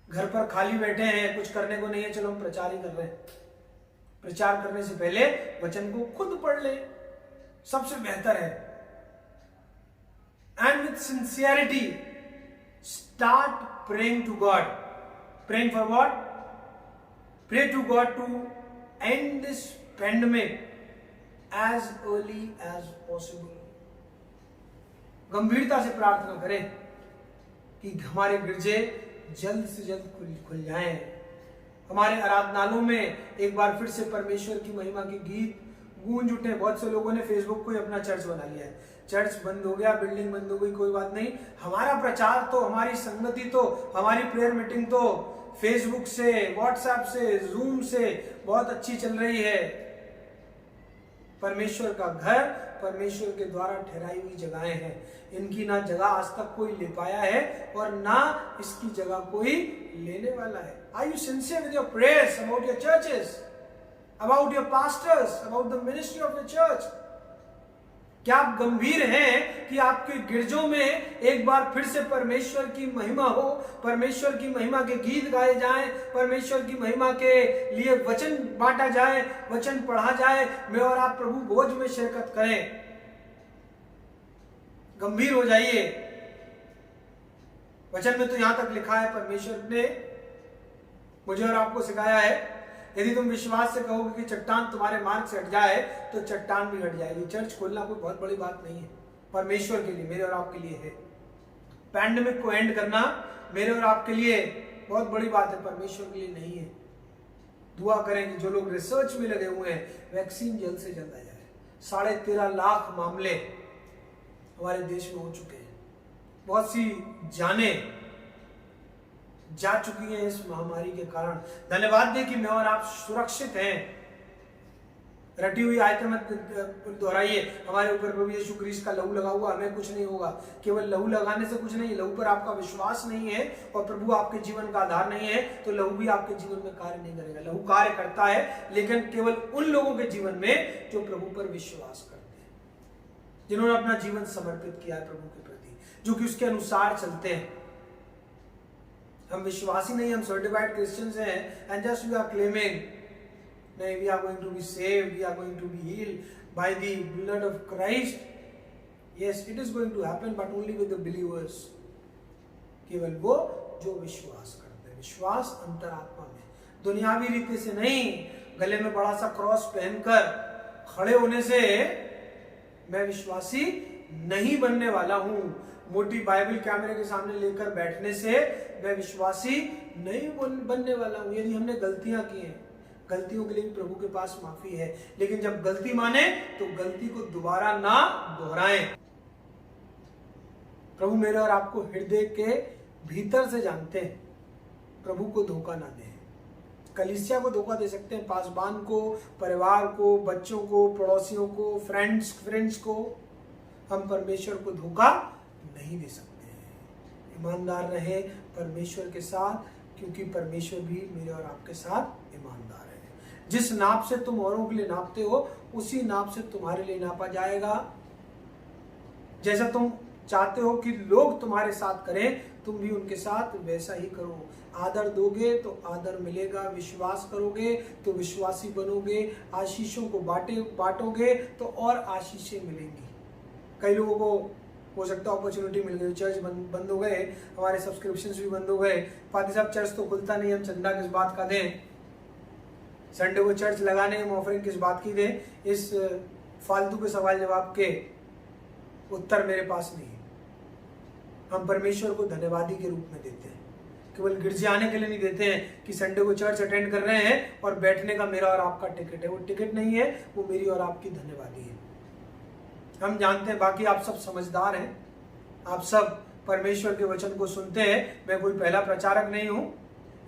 घर पर खाली बैठे हैं, कुछ करने को नहीं है, चलो हम प्रचार ही कर रहे हैं। प्रचार करने से पहले वचन को खुद पढ़ ले, सबसे बेहतर है। And with sincerity start praying to God. Praying for what? Pray to God to end this pandemic as early as possible. गंभीरता से प्रार्थना करें कि हमारे गिरजे जल्द से जल्द खुल जाएं। हमारे आराधनालयों में एक बार फिर से परमेश्वर की महिमा के गीत गूंज उठे। बहुत से लोगों ने फेसबुक को ही अपना चर्च बना लिया है। चर्च बंद हो गया, बिल्डिंग बंद हो गई, कोई बात नहीं। हमारा प्रचार तो, हमारी संगति तो, हमारी प्रेयर मीटिंग तो फेसबुक से, व्हाट्सएप से, जूम से बहुत अच्छी चल रही है। परमेश्वर का घर परमेश्वर के द्वारा ठहराई हुई जगहें हैं। इनकी ना जगह आज तक कोई ले पाया है और ना इसकी जगह कोई लेने वाला है। Are you sincere with your prayers about your churches, about your pastors, about the ministry of your church? क्या आप गंभीर हैं कि आपके गिरजों में एक बार फिर से परमेश्वर की महिमा हो, परमेश्वर की महिमा के गीत गाए जाएं, परमेश्वर की महिमा के लिए वचन बांटा जाए, वचन पढ़ा जाए, मैं और आप प्रभु भोज में शिरकत करें। गंभीर हो जाइए। वचन में तो यहां तक लिखा है, परमेश्वर ने मुझे और आपको सिखाया है, यदि तुम विश्वास से कहोगे कि चट्टान तुम्हारे मार्ग से हट जाए तो चट्टान भी हट जाएगी। चर्च खोलना कोई बहुत बड़ी बात नहीं है, परमेश्वर के लिए, मेरे और आपके लिए है। पैंडेमिक को एंड करना मेरे और आपके लिए बहुत बड़ी बात है, परमेश्वर के लिए नहीं है। दुआ करें कि जो लोग रिसर्च में लगे हुए हैं, वैक्सीन जल्द से जल्द आ जाए। 13.5 लाख मामले हमारे देश में हो चुके हैं। बहुत सी जानें जा चुकी हैं इस महामारी के कारण। धन्यवाद दे कि मैं और आप सुरक्षित हैं। रटी हुई आयतें मत दोहराइए। हमारे ऊपर प्रभु यीशु क्रिस्ट का लहू लगा हुआ, हमें कुछ नहीं होगा। केवल लहू लगाने से कुछ नहीं, लहू पर आपका विश्वास नहीं है और प्रभु आपके जीवन का आधार नहीं है तो लहू भी आपके जीवन में कार्य नहीं करेगा। लहू कार्य करता है लेकिन केवल उन लोगों के जीवन में जो प्रभु पर विश्वास करते हैं, जिन्होंने अपना जीवन समर्पित किया है प्रभु के प्रति, जो कि उसके अनुसार चलते हैं। हम विश्वासी नहीं, हम सर्टिफाइड क्रिश्चियंस हैं and just we are claiming नहीं, we are going to be saved, we are going to be healed by the blood of Christ. Yes, it is going to happen but only with the believers. केवल वो जो विश्वास करते हैं, विश्वास अंतरात्मा में, दुनियावी रीति से नहीं। गले में बड़ा सा क्रॉस पहनकर खड़े होने से मैं विश्वासी नहीं बनने वाला हूं। मोटी बाइबल कैमरे के सामने लेकर बैठने से मैं विश्वासी नहीं बनने वाला हूं। यदि हमने गलतियां की हैं, गलतियों के लिए भी प्रभु के पास माफी है, लेकिन जब गलती माने तो गलती को दोबारा ना दोहराएं। प्रभु मेरे और आपको हृदय के भीतर से जानते हैं। प्रभु को धोखा ना दें। कलीसिया को धोखा दे सकते हैं, पासबान को, परिवार को, बच्चों को, पड़ोसियों को, फ्रेंड्स को। हम परमेश्वर को धोखा नहीं दे सकते हैं। ईमानदार रहे परमेश्वर के साथ, क्योंकि परमेश्वर भी मेरे और आपके साथ ईमानदार है। जिस नाप से तुम औरों के लिए नापते हो उसी नाप से तुम्हारे लिए नापा जाएगा। जैसा तुम चाहते हो कि लोग तुम्हारे साथ करें, तुम भी उनके साथ वैसा ही करो। आदर दोगे तो आदर मिलेगा, विश्वास करोगे तो विश्वासी बनोगे, आशीषों को बांटोगे तो और आशीषें मिलेंगी। कई लोगों को हो सकता है अपॉर्चुनिटी मिल गई, चर्च बंद हो गए, हमारे सब्सक्रिप्शंस भी बंद हो गए। पाती साहब चर्च तो खुलता नहीं, हम चंदा किस बात का दें? संडे को चर्च लगाने, हम ऑफरिंग किस बात की दें? इस फालतू के सवाल जवाब के उत्तर मेरे पास नहीं है। हम परमेश्वर को धन्यवादी के रूप में देते हैं, केवल गिरजे आने के लिए नहीं देते हैं कि संडे को चर्च अटेंड कर रहे हैं और बैठने का मेरा और आपका टिकट है। वो टिकट नहीं है, वो मेरी और आपकी धन्यवादी है। हम जानते हैं, बाकी आप सब समझदार हैं, आप सब परमेश्वर के वचन को सुनते हैं। मैं कोई पहला प्रचारक नहीं हूं।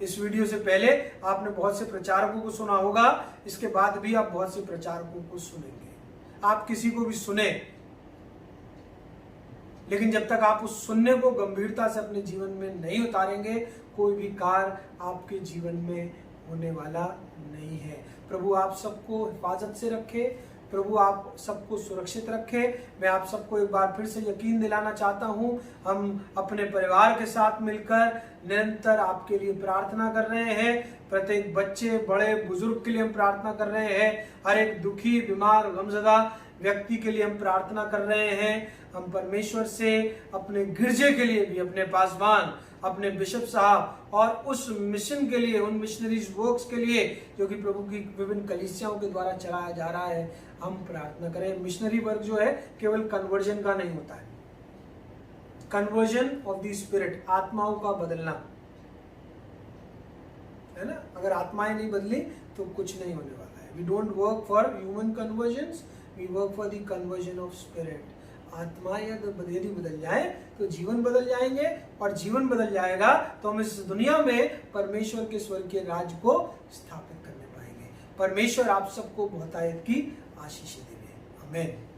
इस वीडियो से पहले आपने बहुत से प्रचारकों को सुना होगा, इसके बाद भी आप बहुत से प्रचारकों को सुनेंगे। आप किसी को भी सुने, लेकिन जब तक आप उस सुनने को गंभीरता से अपने जीवन में नहीं उतारेंगे, कोई भी कार्य आपके जीवन में होने वाला नहीं है। प्रभु आप सबको हिफाजत से रखे, प्रभु आप सबको सुरक्षित रखे। मैं आप सबको एक बार फिर से यकीन दिलाना चाहता हूं, हम अपने परिवार के साथ मिलकर निरंतर आपके लिए प्रार्थना कर रहे हैं। प्रत्येक बच्चे, बड़े, बुजुर्ग के लिए हम प्रार्थना कर रहे हैं। हर एक दुखी, बीमार, गमज़दा व्यक्ति के लिए हम प्रार्थना कर रहे हैं। हम परमेश्वर से अपने गिरजे के लिए भी, अपने पासवान, अपने बिशप साहब और उस मिशन के लिए, उन मिशनरीज वर्क्स के लिए जो कि प्रभु की विभिन्न कलीसियाओं के द्वारा चलाया जा रहा है, हम प्रार्थना करें। मिशनरी वर्क जो है केवल कन्वर्जन का नहीं होता है, कन्वर्जन ऑफ द स्पिरिट, आत्माओं का बदलना है ना। अगर आत्माएं नहीं बदली तो कुछ नहीं होने वाला है। We don't work for human conversions, we work for the conversion of spirit. आत्मा यदि बदल जाए तो जीवन बदल जाएंगे, और जीवन बदल जाएगा तो हम इस दुनिया में परमेश्वर के स्वर्गीय राज्य को स्थापित करने पाएंगे। परमेश्वर आप सबको बहुतायत की आशीष देवे। आमीन।